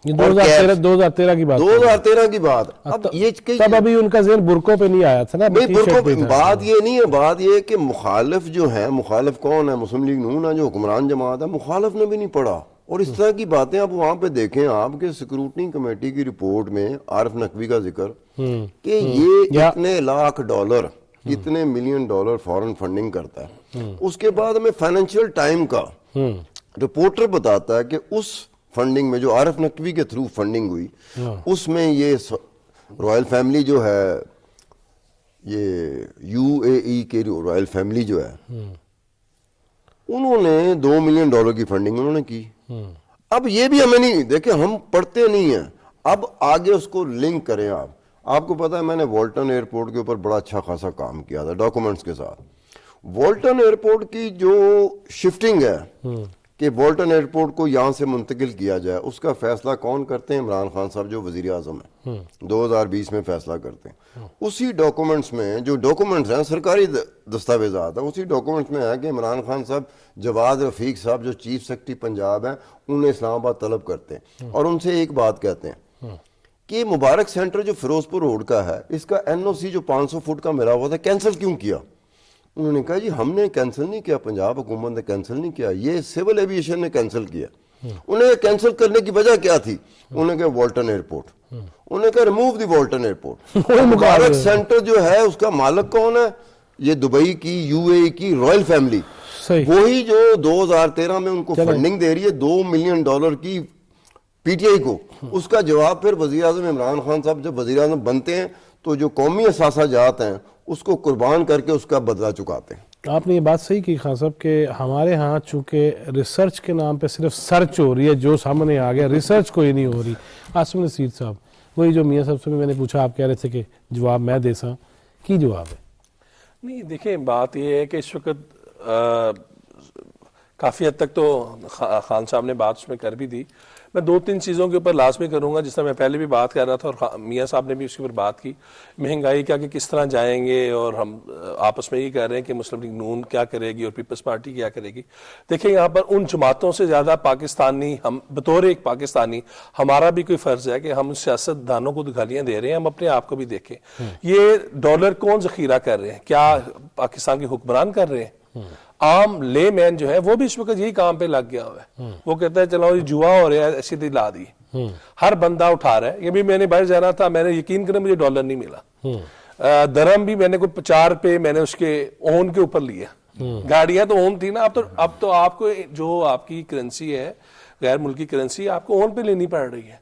2013 کی بات, 2013 کی بات. اب یہ تب ابھی ان کا ذہن برقعوں پہ نہیں آیا تھا نا. بات یہ نہیں ہے, بات یہ ہے کہ مخالف جو ہیں, مخالف کون ہے؟ مسلم لیگ نون ہے جو حکمران جماعت ہے, مخالف نے بھی نہیں پڑھا. اور اس طرح کی باتیں اب وہاں پہ دیکھیں آپ کے سکروٹنی کمیٹی کی رپورٹ میں عارف نقوی کا ذکر کہ یہ اتنے $1,00,000 کتنے $1,000,000 فورن فنڈنگ کرتا ہے. اس کے بعد ہمیں فائنینشیل ٹائم کا رپورٹر بتاتا ہے کہ اس فنڈنگ میں جو عارف نقوی کے تھرو فنڈنگ ہوئی, اس میں یہ رائل فیملی جو ہے, یہ UAE کے رائل فیملی جو ہے, انہوں نے $2 ملین کی فنڈنگ انہوں نے کی. اب یہ بھی ہمیں نہیں, دیکھیں ہم پڑھتے نہیں ہیں, اب آگے اس کو لنک کریں. آپ کو پتا ہے میں نے والٹن ایئرپورٹ کے اوپر بڑا اچھا خاصا کام کیا تھا ڈاکومنٹس کے ساتھ. والٹن ایئرپورٹ کی جو شفٹنگ ہے کہ والٹن ایئرپورٹ کو یہاں سے منتقل کیا جائے, اس کا فیصلہ کون کرتے ہیں؟ عمران خان صاحب جو وزیر اعظم ہیں, 2020 میں فیصلہ کرتے ہیں. اسی ڈاکومنٹس میں, جو ڈاکومنٹس ہیں سرکاری دستاویزات ہیں, اسی ڈاکومنٹس میں ہے کہ عمران خان صاحب جواد رفیق صاحب جو چیف سیکرٹری پنجاب ہیں انہیں اسلام آباد طلب کرتے ہیں, اور ان سے ایک بات کہتے ہیں کہ مبارک سینٹر جو فیروز پور روڈ کا ہے, اس کا NOC جو 500 فٹ کا ملا ہوا تھا کینسل کیوں کیا؟ انہوں نے کہا جی ہم نے کینسل نہیں کیا, پنجاب حکومت نے کینسل نہیں کیا, یہ سول ایویشن نے کینسل کیا. انہیں کینسل کرنے کی وجہ کیا تھی؟ انہوں نے کہا والٹن ایئرپورٹ. انہوں نے کہا ریموو دی والٹن ایئرپورٹ. مبارک سینٹر جو ہے اس کا مالک کون ہے؟ یہ دبئی کی UAE کی رائل فیملی, وہی جو 2013 میں ان کو فنڈنگ دے رہی ہے $2 ملین کی PTI کو. اس کا جواب پھر وزیر اعظم عمران خان صاحب جب وزیر اعظم بنتے ہیں تو جو قومی اثاثہ جات ہیں اس کو قربان کر کے اس کا بدلہ چکاتے ہیں. آپ نے یہ بات صحیح کی خان صاحب کہ ہمارے ہاں چونکہ ریسرچ کے نام پہ صرف سرچ ہو رہی ہے, جو سامنے آ گیا, ریسرچ کوئی نہیں ہو رہی. عاصم نصیر صاحب, وہی جو میاں صاحب سے میں نے پوچھا, آپ کہہ رہے تھے کہ جواب میں دے سا, کی جواب ہے؟ نہیں دیکھیں بات یہ ہے کہ اس وقت کافی حد تک تو خان صاحب نے بات اس میں کر بھی دی. میں 2-3 چیزوں کے اوپر لازمی کروں گا جس طرح میں پہلے بھی بات کر رہا تھا اور میاں صاحب نے بھی اس کے اوپر بات کی. مہنگائی کا کہ کس طرح جائیں گے, اور ہم آپس میں یہ کہہ رہے ہیں کہ مسلم لیگ نون کیا کرے گی اور پیپلز پارٹی کیا کرے گی. دیکھیں یہاں پر ان جماعتوں سے زیادہ پاکستانی, ہم بطور ایک پاکستانی ہمارا بھی کوئی فرض ہے کہ ہم سیاست دانوں کو گالیاں دے رہے ہیں, ہم اپنے آپ کو بھی دیکھیں. یہ ڈالر کون ذخیرہ کر رہے ہیں؟ کیا پاکستان کے حکمران کر رہے ہیں؟ عام لے مین جو ہے وہ بھی اس وقت یہی کام پہ لگ گیا ہوا ہے. وہ کہتا ہے چلو یہ جوا ہو رہا ہے, ایسی لا دی. ہر بندہ اٹھا رہا ہے. یہ بھی میں نے باہر جانا تھا, میں نے یقین کریں مجھے ڈالر نہیں ملا. درہم بھی میں نے کوئی 4 روپے میں نے اس کے اون کے اوپر لیا. گاڑیاں تو اون تھی نا, اب تو آپ کو جو آپ کی کرنسی ہے غیر ملکی کرنسی آپ کو اون پہ لینی پڑ رہی ہے.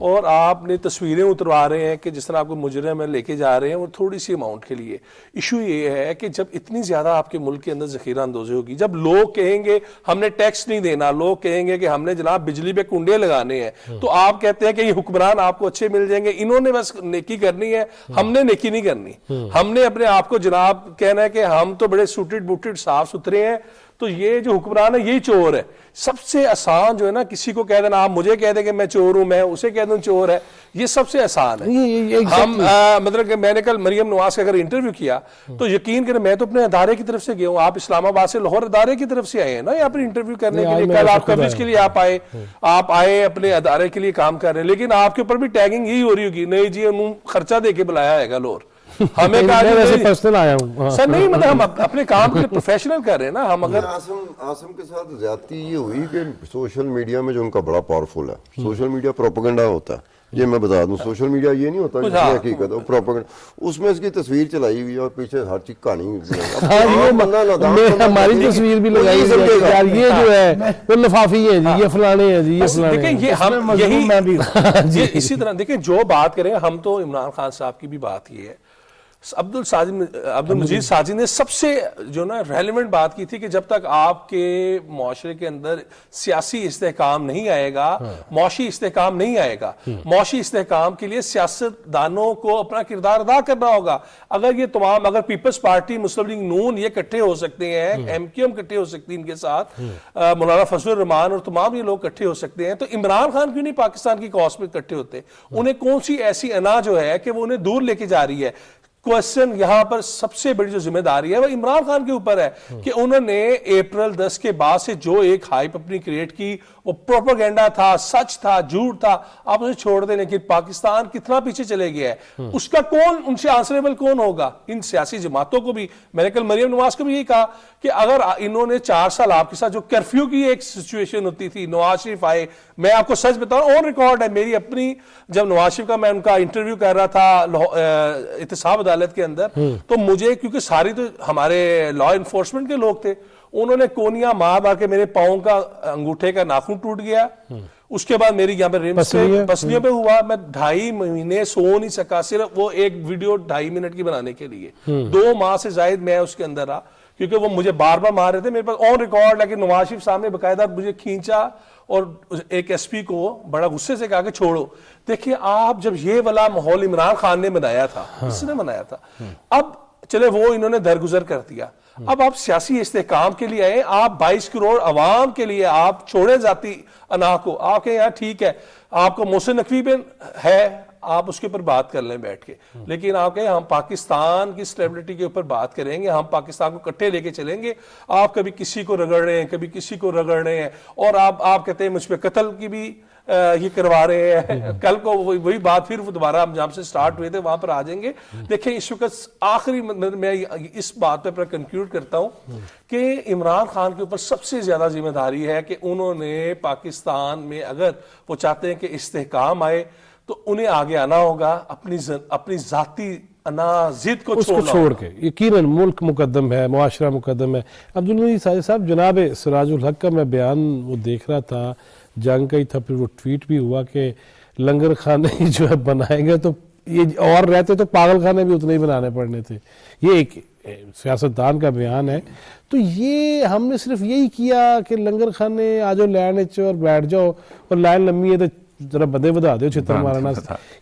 اور آپ نے تصویریں اتروا رہے ہیں کہ جس طرح آپ کو مجرم میں لے کے جا رہے ہیں وہ تھوڑی سی اماؤنٹ کے لیے. ایشو یہ ہے کہ جب اتنی زیادہ آپ کے ملک کے اندر ذخیرہ اندوزی ہوگی, جب لوگ کہیں گے ہم نے ٹیکس نہیں دینا, لوگ کہیں گے کہ ہم نے جناب بجلی پہ کنڈے لگانے ہیں, تو آپ کہتے ہیں کہ یہ حکمران آپ کو اچھے مل جائیں گے, انہوں نے بس نیکی کرنی ہے, ہم نے نیکی نہیں کرنی. ہم نے اپنے آپ کو جناب کہنا ہے کہ ہم تو بڑے سوٹڈ بوٹڈ صاف ستھرے ہیں, تو یہ جو حکمران ہے یہی چور ہے. سب سے آسان جو ہے نا کسی کو کہہ دینا, آپ مجھے کہہ دیں کہ میں چور ہوں, میں اسے کہہ دوں چور ہے, یہ سب سے آسان ہے. ہم مطلب کہ میں نے کل مریم نواز کا اگر انٹرویو کیا تو یقین کریں میں تو اپنے ادارے کی طرف سے گیا ہوں, آپ اسلام آباد سے لاہور ادارے کی طرف سے آئے ہیں نا یہاں پر انٹرویو کرنے کے لیے. کل آپ کوریج کے لیے آپ آئے اپنے ادارے کے لیے کام کر رہے ہیں, لیکن آپ کے اوپر بھی ٹیگنگ یہی ہو رہی ہوگی, نہیں جی انہوں خرچہ دے کے بلایا ہے گا لاہور. ہمیں پرسنل آیا ہوں سر, نہیں مطلب ہم اپنے کام کے لیے پروفیشنل کر رہے ہیں نا. ہم اگر آسم کے ساتھ زیادتی یہ ہوئی کہ سوشل میڈیا میں جو ان کا بڑا پاورفل ہے, سوشل میڈیا پروپیگنڈا ہوتا ہے. یہ میں بتا دوں, سوشل میڈیا یہ نہیں ہوتا جس میں حقیقت ہے, پروپیگنڈا. اس میں اس کی تصویر چلائی ہوئی ہے اور پیچھے ہر چیز کہانی, ہماری تصویر بھی لگائی ہوئی ہے, یہ جو ہے وہ لفافی ہے جی, یہ فلانے ہیں جی, یہ فلانے. دیکھیں یہ ہم یہی اسی طرح دیکھیں جو بات کریں ہم تو عمران خان صاحب کی بھی بات یہ ہے. عبد المجید ساجد نے سب سے جو نا ریلیونٹ بات کی تھی کہ جب تک آپ کے معاشرے کے اندر سیاسی استحکام نہیں آئے گا, معاشی استحکام نہیں آئے گا, معاشی استحکام کے لیے سیاست دانوں کو اپنا کردار ادا کرنا ہوگا. اگر یہ تمام, اگر پیپلز پارٹی, مسلم لیگ نون یہ اکٹھے ہو سکتے ہیں, ایم کیو ایم اکٹھے ہو سکتی ہیں ان کے ساتھ, مولانا فضل الرحمان اور تمام یہ لوگ اکٹھے ہو سکتے ہیں, تو عمران خان کیوں نہیں پاکستان کی کاز میں اکٹھے ہوتے؟ انہیں کون سی ایسی انا جو ہے کہ وہ انہیں دور لے کے جا رہی ہے؟ کوشچن یہاں پر سب سے بڑی جو ذمہ داری ہے وہ عمران خان کے اوپر ہے کہ انہوں نے اپریل 10 کے بعد سے جو ایک ہائپ اپنی کریٹ کی, وہ پروپیگنڈا تھا, سچ تھا, جھوٹ تھا, آپ اسے چھوڑ دیں. کہ پاکستان کتنا پیچھے چلے گیا ہے, اس کا کون, ان سے آنسریبل کون ہوگا؟ ان سیاسی جماعتوں کو بھی. میں نے کل مریم نواز کو بھی یہی کہا کہ اگر انہوں نے 4 سال آپ کے ساتھ جو کرفیو کی ایک سچویشن ہوتی تھی, نواز شریف آئے, میں آپ کو سچ بتاؤں آن ریکارڈ ہے میری اپنی, جب نواز شریف کا میں ان کا انٹرویو کر رہا تھا احتساب عدالت کے اندر, تو مجھے کیونکہ ساری تو ہمارے لا انفورسمنٹ کے لوگ تھے, انہوں نے کونیاں مار کے میرے پاؤں کا انگوٹھے کا ناخن ٹوٹ گیا. اس کے بعد میری یہاں پہ ریمس پسلیوں پہ ہوا, میں 2.5 مہینے سو نہیں سکا, صرف وہ ایک ویڈیو 2.5 منٹ کی بنانے کے لیے. 2 ماہ سے زائد میں اس کے اندر رہا کیونکہ وہ مجھے بار بار مار رہے تھے. میرے پاس آن ریکارڈ ہے کہ نواز شریف صاحب نے باقاعدہ مجھے کھینچا اور ایک ایس پی کو بڑا غصے سے کہا کہ چھوڑو. دیکھیں آپ, جب یہ والا ماحول عمران خان نے بنایا تھا, اس نے بنایا تھا, اب چلے وہ انہوں نے درگزر کر دیا, اب آپ سیاسی استحکام کے لیے آئے, آپ 22 کروڑ عوام کے لیے آپ چھوڑیں ذاتی انا کو, آپ کہیں یار ٹھیک ہے آپ کو محسن نقوی پہ ہے, آپ اس کے اوپر بات کر لیں بیٹھ کے, لیکن آپ کہیں ہم پاکستان کی اسٹیبلٹی کے اوپر بات کریں گے, ہم پاکستان کو کٹھے لے کے چلیں گے. آپ کبھی کسی کو رگڑ رہے ہیں, کبھی کسی کو رگڑ رہے ہیں, اور آپ کہتے ہیں مجھ پہ قتل کی بھی یہ کروا رہے ہیں. کل کو وہی بات پھر دوبارہ ہم جہاں سے سٹارٹ ہوئے تھے وہاں پر آ جائیں گے. دیکھیں اس وقت آخری میں اس بات پہ کنکلوڈ کرتا ہوں کہ عمران خان کے اوپر سب سے زیادہ ذمہ داری ہے کہ انہوں نے پاکستان میں اگر وہ چاہتے ہیں کہ استحکام آئے تو انہیں آگے آنا ہوگا, اپنی ذاتی انا ضد کو چھوڑ کے. یقیناً ملک مقدم ہے, معاشرہ مقدم ہے. عبدالمجید ساجد صاحب, جناب سراج الحق کا میں بیان وہ دیکھ رہا تھا, جنگ کا ہی تھا, پھر وہ ٹویٹ بھی ہوا کہ لنگر خانے جو ہے بنائیں گے تو یہ اور رہتے تو پاگل خانے بھی اتنے ہی بنانے پڑنے تھے. یہ ایک سیاستدان کا بیان ہے. تو یہ ہم نے صرف یہی کیا کہ لنگر خانے آ جاؤ لائن اور بیٹھ جاؤ, اور لائن لمبی ہے تو ذرا بدے بدا دو چھتر مارنا,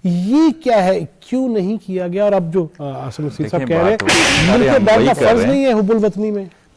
یہ کیا ہے, کیوں نہیں کیا گیا؟ اور اب جو آصم نصیر صاحب کہہ رہے ہیں ملک کے بعد کا فرض نہیں ہے حب الوطنی میں.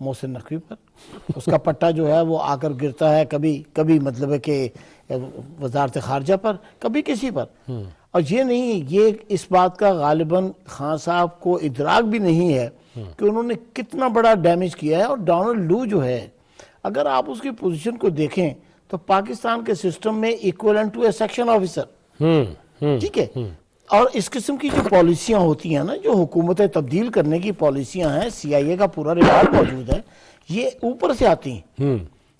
محسن نقوی پر. اس کا پٹا جو ہے وہ آ کر گرتا ہے کبھی کبھی مطلب ہے کہ وزارت خارجہ پر, کبھی کسی پر. اور یہ نہیں, یہ اس بات کا غالباً خان صاحب کو ادراک بھی نہیں ہے کہ انہوں نے کتنا بڑا ڈیمیج کیا ہے. اور ڈونلڈ لو جو ہے, اگر آپ اس کی پوزیشن کو دیکھیں تو پاکستان کے سسٹم میں equivalent to a section officer, ٹھیک ہے. اور اس قسم کی جو پالیسیاں ہوتی ہیں نا, جو حکومتیں تبدیل کرنے کی پالیسیاں ہیں, سی آئی اے کا پورا ریکارڈ موجود ہے, یہ اوپر سے آتی ہیں.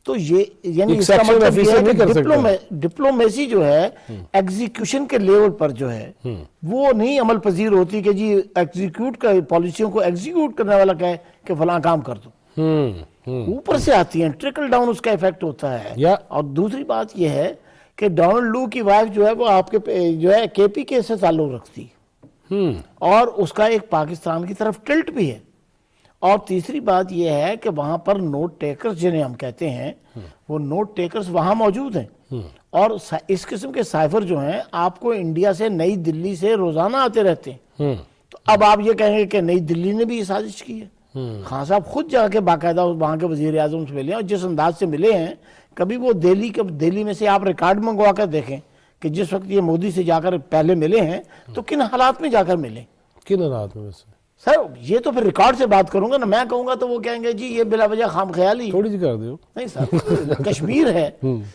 تو یہ یعنی اس کا مطلب یہ ہے کہ ڈپلومیسی جو ہے ایگزیکیوشن کے لیول پر جو ہے وہ نہیں عمل پذیر ہوتی کہ جی ایگزیکیوٹ کا پالیسیوں کو ایگزیکیوٹ کرنے والا کہے کہ فلاں کام کر دو. اوپر سے آتی ہیں, ٹرکل ڈاؤن اس کا ایفیکٹ ہوتا ہے. اور دوسری بات یہ ہے کہ ڈونلڈ لو کی وائف جو ہے وہ آپ کے جو ہے کے پی کے سے تعلق رکھتی, اور اس کا ایک پاکستان کی طرف ٹلٹ بھی ہے. اور تیسری بات یہ ہے کہ وہاں پر نوٹ ٹیکرز جنہیں ہم کہتے ہیں, وہ نوٹ ٹیکرز وہاں موجود ہیں. اور اس قسم کے سائفر جو ہیں آپ کو انڈیا سے نئی دلی سے روزانہ آتے رہتے ہیں. تو اب آپ یہ کہیں گے کہ نئی دلی نے بھی یہ سازش کی ہے. خان صاحب خود جا کے باقاعدہ وہاں کے وزیر اعظم سے ملے, اور جس انداز سے ملے ہیں, کبھی وہ دہلی میں سے آپ ریکارڈ منگوا کر دیکھیں کہ جس وقت یہ مودی سے جا کر پہلے ملے ہیں تو کن حالات میں جا کر ملے. کن حالات میں ویسے سر یہ تو پھر ریکارڈ سے بات کروں گا نا, میں کہوں گا تو وہ کہیں گے جی یہ بلا وجہ خام خیالی. تھوڑی سی کر دیو. نہیں سر, کشمیر ہے,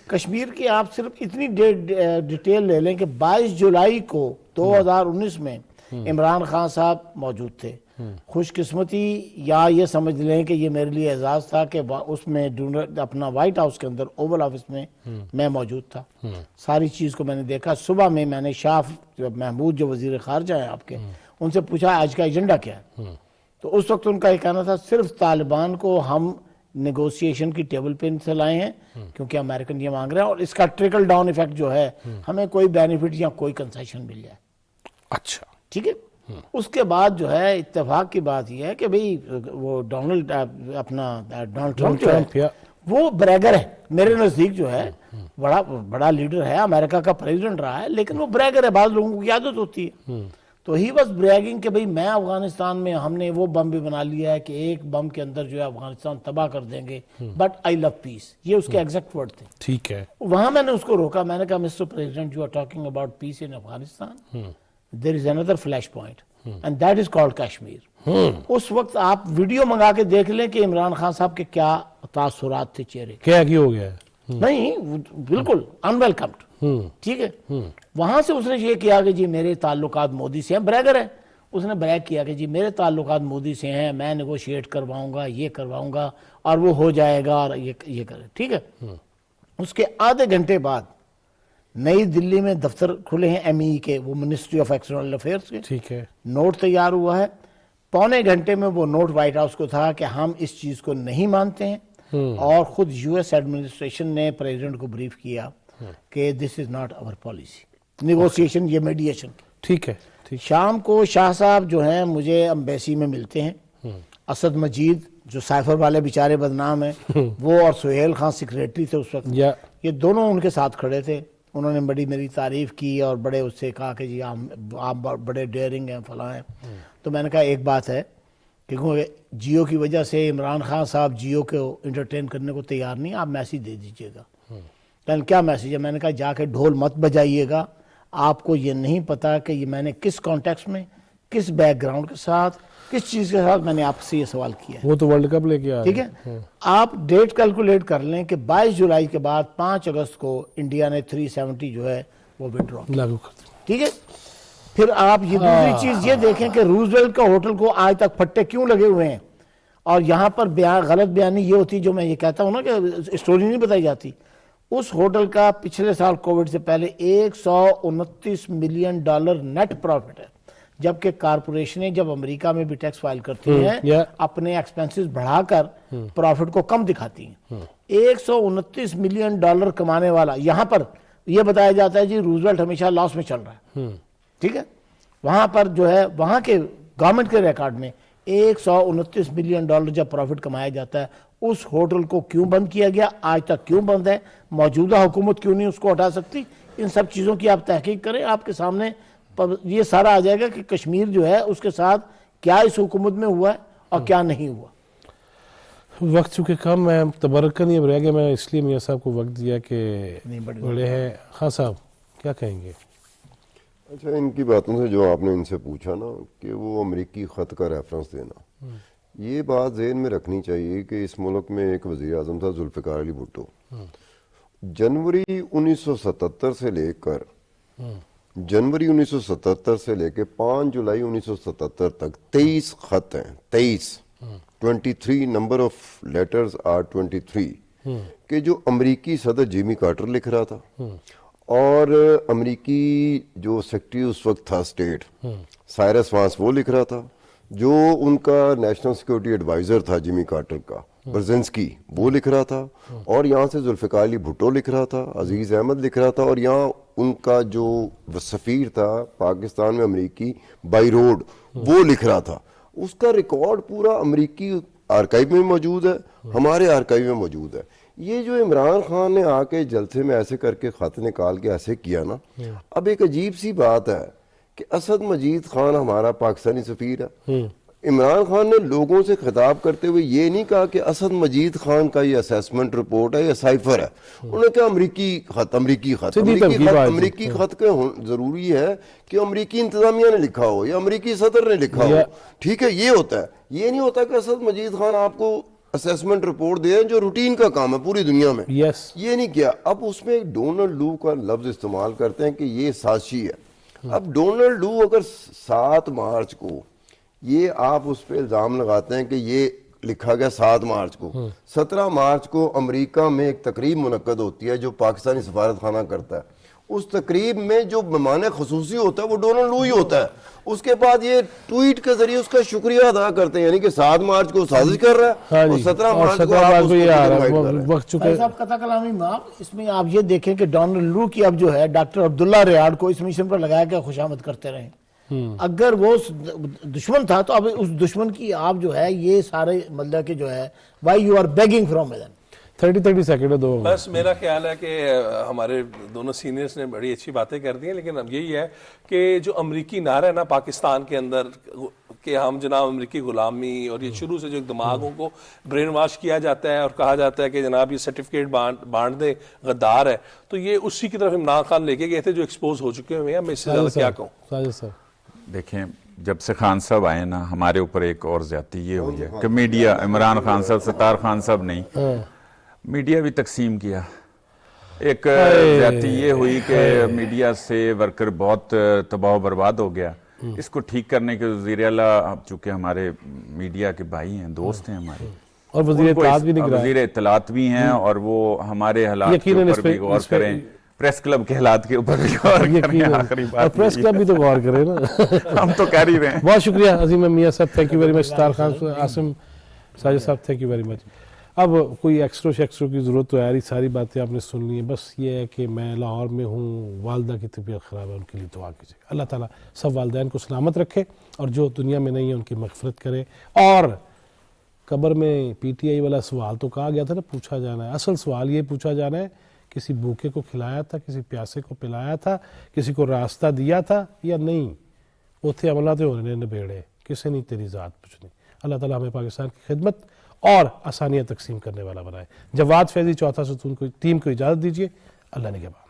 کشمیر کی آپ صرف اتنی ڈیٹیل لے لیں کہ 22 جولائی کو 2019 میں عمران خان صاحب موجود تھے. خوش قسمتی یا یہ سمجھ لیں کہ یہ میرے لیے اعزاز تھا کہ اس میں اپنا وائٹ ہاؤس کے اندر اوول آفس میں موجود تھا. ساری چیز کو میں نے دیکھا. صبح میں نے شاہ محمود جو وزیر خارجہ ہیں آپ کے, ان سے پوچھا آج کا ایجنڈا کیا ہے. تو اس وقت ان کا یہ کہنا تھا صرف طالبان کو ہم نیگوسیشن کی ٹیبل پہ سے لائے ہیں کیونکہ امریکن یہ مانگ رہے ہیں, اور اس کا ٹرکل ڈاؤن ایفیکٹ جو ہے ہمیں کوئی بینیفٹ یا کوئی کنسیشن مل جائے. اچھا ٹھیک ہے. اس کے بعد جو ہے اتفاق کی بات یہ ہے کہ بھئی وہ ڈونلڈ ٹرمپ جو ہے وہ بریگر ہے میرے نزدیک, جو ہے بڑا لیڈر ہے, امریکہ کا پریزیڈنٹ رہا ہے, لیکن وہ بریگر ہے. بعض لوگوں کی عادت ہوتی ہے. تو ہی واز بریگنگ کہ بھئی میں افغانستان میں ہم نے وہ بم بھی بنا لیا ہے کہ ایک بم کے اندر جو ہے افغانستان تباہ کر دیں گے, بٹ آئی لو پیس. یہ اس کے ایگزیکٹ ورڈ تھے. ٹھیک ہے. وہاں میں نے اس کو روکا, میں نے کہا mister president you are talking about peace in Afghanistan, there is another flash point and that is called Kashmir. اس وقت آپ ویڈیو منگا کے دیکھ لیں کہ عمران خان صاحب کے کیا تاثرات تھے چہرے. کیا ہو گیا ہے؟ نہیں بالکل انویلکمڈ. ٹھیک ہے. وہاں سے اس نے یہ کیا کہ جی میرے تعلقات مودی سے ہیں, بریگر ہے, اس نے بریک کیا کہ جی میرے تعلقات مودی سے ہیں, میں نیگوشیٹ کرواؤں گا, یہ کرواؤں گا, اور وہ ہو جائے گا, اور یہ کرے. ٹھیک ہے. اس کے آدھے گھنٹے بعد نئی دلی میں دفتر کھلے ہیں ایم ای کے, وہ منسٹری آف ایکسٹرنل افیئرس کے. ٹھیک ہے. نوٹ تیار ہوا ہے. پونے گھنٹے میں وہ نوٹ وائٹ ہاؤس کو تھا کہ ہم اس چیز کو نہیں مانتے ہیں, اور خود یو ایس ایڈمنسٹریشن نے پریزیڈنٹ کو بریف کیا کہ this is not our policy. Negotiation, یہ میڈیشن. ٹھیک ہے. شام کو شاہ صاحب جو ہیں مجھے امبیسی میں ملتے ہیں. اسد مجید جو سائفر والے بیچارے بدنام ہیں, وہ اور سہیل خان سیکریٹری تھے اس وقت, یہ دونوں ان کے ساتھ کھڑے تھے. انہوں نے بڑی میری تعریف کی اور بڑے اس سے کہا کہ جی آپ بڑے ڈیئرنگ ہیں, فلاں ہیں. تو میں نے کہا ایک بات ہے کہ جیو کی وجہ سے عمران خان صاحب جیو کو انٹرٹین کرنے کو تیار نہیں, آپ میسیج دے دیجئے گا. یعنی کیا میسیج ہے؟ میں نے کہا جا کے ڈھول مت بجائیے گا, آپ کو یہ نہیں پتا کہ یہ میں نے کس کانٹیکس میں, کس بیک گراؤنڈ کے ساتھ, کس چیز کے ساتھ میں نے آپ سے یہ سوال کیا ہے. وہ تو ورلڈ کپ لے کے آیا. ٹھیک ہے. آپ ڈیٹ کیلکولیٹ کر لیں کہ 22 جولائی کے بعد 5 اگست کو انڈیا نے 370 جو ہے وہ وڈرا لاگو کر دیا. ٹھیک ہے. پھر آپ یہ دوسری چیز یہ دیکھیں کہ روزویلٹ کا ہوٹل کو آج تک پھٹے کیوں لگے ہوئے ہیں, اور یہاں پر غلط بیانی یہ ہوتی جو میں یہ کہتا ہوں نا کہ اسٹوری نہیں بتائی جاتی. اس ہوٹل کا پچھلے سال کووڈ سے پہلے $129 ملین نیٹ پروفٹ ہے, جبکہ کارپوریشنیں جب امریکہ میں بھی ٹیکس فائل کرتی ہیں اپنے ایکسپینسز بڑھا کر پروفٹ کو کم دکھاتی ہیں. $129 ملین کمانے والا یہاں پر یہ بتایا جاتا ہے جی روزویلٹ ہمیشہ لاس میں چل رہا ہے. ٹھیک ہے. وہاں پر جو ہے وہاں کے گورنمنٹ کے ریکارڈ میں $129 ملین جب پروفٹ کمایا جاتا ہے, اس ہوٹل کو کیوں بند کیا گیا, آج تک کیوں بند ہے, موجودہ حکومت کیوں نہیں اس کو ہٹا سکتی, ان سب چیزوں کی آپ تحقیق کریں, آپ کے سامنے یہ سارا آ جائے گا کہ کشمیر جو ہے اس کے ساتھ کیا اس حکومت میں ہوا ہے اور کیا نہیں ہوا. وقت چونکہ کم ہے تبرکن یہ رہ گیا، میں اس لیے میاں صاحب کو وقت دیا کہ بڑے ہیں. خان صاحب کیا کہیں گے؟ اچھا، ان کی باتوں سے جو آپ نے ان سے پوچھا نا کہ وہ امریکی خط کا ریفرنس دینا، یہ بات ذہن میں رکھنی چاہیے کہ اس ملک میں ایک وزیر اعظم تھا ذوالفقار علی بھٹو. جنوری 1977 سے لے کر جنوری 1977 سے لے کے 5 جولائی 1977 تک 23 خط ہیں. 23 نمبر آف لیٹرز آر 23 کہ جو امریکی صدر جیمی کارٹر لکھ رہا تھا اور امریکی جو سیکرٹری اس وقت تھا اسٹیٹ سائرس وانس وہ لکھ رہا تھا، جو ان کا نیشنل سیکورٹی ایڈوائزر تھا جیمی کارٹر کا برزنسکی وہ لکھ رہا تھا، اور یہاں سے ذوالفقار علی بھٹو لکھ رہا تھا، عزیز احمد لکھ رہا تھا، اور یہاں ان کا جو سفیر تھا پاکستان میں امریکی بائی روڈ وہ لکھ رہا تھا. اس کا ریکارڈ پورا امریکی آرکائیو میں موجود ہے، ہمارے آرکائیو میں موجود ہے. یہ جو عمران خان نے آ کے جلسے میں ایسے کر کے خط نکال کے ایسے کیا نا، اب ایک عجیب سی بات ہے کہ اسد مجید خان ہمارا پاکستانی سفیر ہے. عمران خان نے لوگوں سے خطاب کرتے ہوئے یہ نہیں کہا کہ اسد مجید خان کا یہ اسیسمنٹ رپورٹ ہے یا سائفر ہے، انہوں نے کہا امریکی خط کے ضروری ہے کہ امریکی انتظامیہ نے لکھا ہو یا امریکی صدر نے لکھا ہو. ٹھیک ہے، یہ ہوتا ہے. یہ نہیں ہوتا کہ اسد مجید خان آپ کو اسیسمنٹ رپورٹ دیں جو روٹین کا کام ہے پوری دنیا میں. یہ نہیں کیا. اب اس میں ڈونلڈ لو کا لفظ استعمال کرتے ہیں کہ یہ سازشی ہے. اب ڈونلڈ لو اگر 7 مارچ کو یہ آپ اس پہ الزام لگاتے ہیں کہ یہ لکھا گیا 7 مارچ کو، 17 مارچ کو امریکہ میں ایک تقریب منعقد ہوتی ہے جو پاکستانی سفارت خانہ کرتا ہے. اس تقریب میں جو مہمان خصوصی ہوتا ہے وہ ڈونلڈ لو ہی ہوتا ہے. اس کے بعد یہ ٹویٹ کے ذریعے اس کا شکریہ ادا کرتے ہیں، یعنی کہ 7 مارچ کو سازش کر رہا ہے اور 17 مارچ کو آپ اس کو وقت چکے. صاحب قطع کلامی معاف، اس میں آپ یہ دیکھیں کہ ڈونلڈ لو کی اب جو ہے ڈاکٹر عبداللہ ریاض کو اس مشن پر لگایا کہ خوشامد کرتے رہیں. اگر وہ دشمن تھا تو اب اس دشمن کی آپ جو ہے یہ سارے مطلب کہ جو ہے why you are begging from ادن. 30 سیکنڈ دو. بس میرا خیال ہے کہ ہمارے دونوں سینئرز نے بڑی اچھی باتیں کر دی ہیں، لیکن اب یہی ہے کہ جو امریکی نعرہ ہے نا پاکستان کے اندر کہ ہم جناب امریکی غلامی، اور یہ شروع سے جو دماغوں کو برین واش کیا جاتا ہے اور کہا جاتا ہے کہ جناب یہ سرٹیفکیٹ بانٹ دیں غدار ہے، تو یہ اسی کی طرف عمران خان لے کے گئے تھے جو ایکسپوز ہو چکے ہوئے ہیں. میں اس سے زیادہ کیا کہوں. ساجد صاحب دیکھیں، جب سے خان صاحب آئے نا ہمارے اوپر ایک اور زیادتی یہ ہوئی ہے کہ میڈیا، عمران خان صاحب، ستار خان صاحب نہیں، میڈیا بھی تقسیم کیا. ایک زیادتی یہ ہوئی کہ میڈیا سے ورکر بہت تباہ و برباد ہو گیا. اس کو ٹھیک کرنے کے وزیر اعلیٰ چونکہ ہمارے میڈیا کے بھائی ہیں، دوست ہیں ہمارے، اور وزیر اطلاعات بھی ہیں، اور وہ ہمارے حالات کے اوپر بھی غور کریں، پریس کلب کے حالات کے اوپر بھی غور کریں. آخری بات پریس کلب بھی تو غور کرے نا. ہم تو کر ہی رہے ہیں. بہت شکریہ عظیم میاں صاحب، تھینک یو ویری مچ. ستار خان، عاصم، ساجد صاحب، تھینک یو ویری مچ. اب کوئی ایکسٹرو شیکسٹرو کی ضرورت تو ہے، ساری باتیں آپ نے سن لی ہیں. بس یہ ہے کہ میں لاہور میں ہوں، والدہ کی طبیعت خراب ہے، ان کے لیے دعا کیجیے. اللہ تعالیٰ سب والدین کو سلامت رکھے، اور جو دنیا میں نہیں ہے ان کی مغفرت کرے. اور قبر میں پی ٹی آئی والا سوال تو کہا گیا تھا نا پوچھا جانا ہے. اصل سوال یہ پوچھا جانا ہے کسی بھوکے کو کھلایا تھا، کسی پیاسے کو پلایا تھا، کسی کو راستہ دیا تھا یا نہیں. اتھے عملہ تے ہونے نبیڑے، کسی نہیں تیری ذات پوچھنی. اللہ تعالیٰ ہمیں پاکستان کی خدمت اور آسانیاں تقسیم کرنے والا بنائے. جواد فیضی، چوتھا ستون ٹیم کو اجازت دیجیے. اللہ نگہبان.